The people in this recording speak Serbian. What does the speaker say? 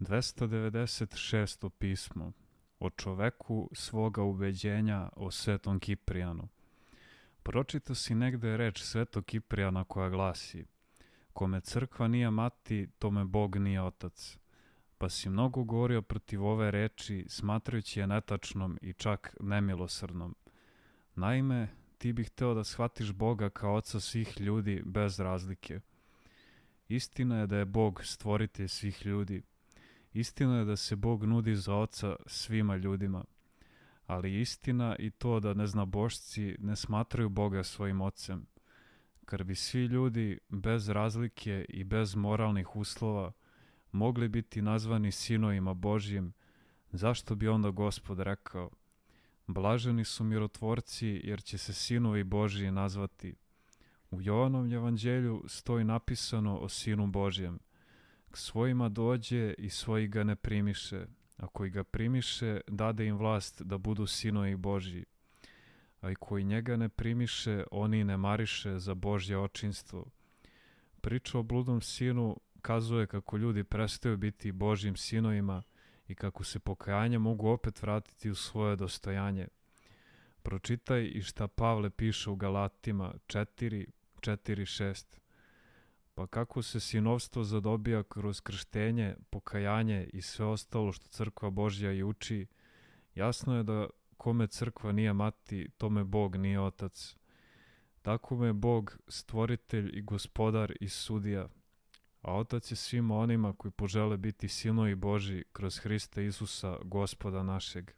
296. pismo o čoveku svoga ubeđenja, o Svetom Kiprijanu. Pročito si negde reč Svetog Kiprijana koja glasi: kome crkva nije mati, tome Bog nije otac. Pa si mnogo govorio protiv ove reči, smatrajući je netačnom i čak nemilosrdnom. Naime, ti bih hteo da shvatiš Boga kao oca svih ljudi bez razlike. Istina je da je Bog stvoritelj svih ljudi. Istina je da se Bog nudi za oca svima ljudima. Ali istina i to da neznabošci ne smatraju Boga svojim ocem. Kad bi svi ljudi bez razlike i bez moralnih uslova mogli biti nazvani sinovima Božjim, zašto bi onda Gospod rekao: blaženi su mirotvorci, jer će se sinovi Božji nazvati. U Jovanom evanđelju stoji napisano o Sinu Božjem: k svojima dođe i svoji ga ne primiše, a koji ga primiše dade im vlast da budu sinovi Božji. A i koji njega ne primiše, oni ne mariše za Božje očinstvo. Priča o bludnom sinu kazuje kako ljudi prestaju biti Božjim sinovima i kako se pokajanje mogu opet vratiti u svoje dostojanje. Pročitaj i šta Pavle piše u Galatima 4:6. Pa kako se sinovstvo zadobija kroz krštenje, pokajanje i sve ostalo što crkva Božja i uči, jasno je da kome crkva nije mati, tome Bog nije otac. Tako je Bog stvoritelj i gospodar i sudija, a otac je svima onima koji požele biti sinovi Božji kroz Hrista Isusa, Gospoda našeg.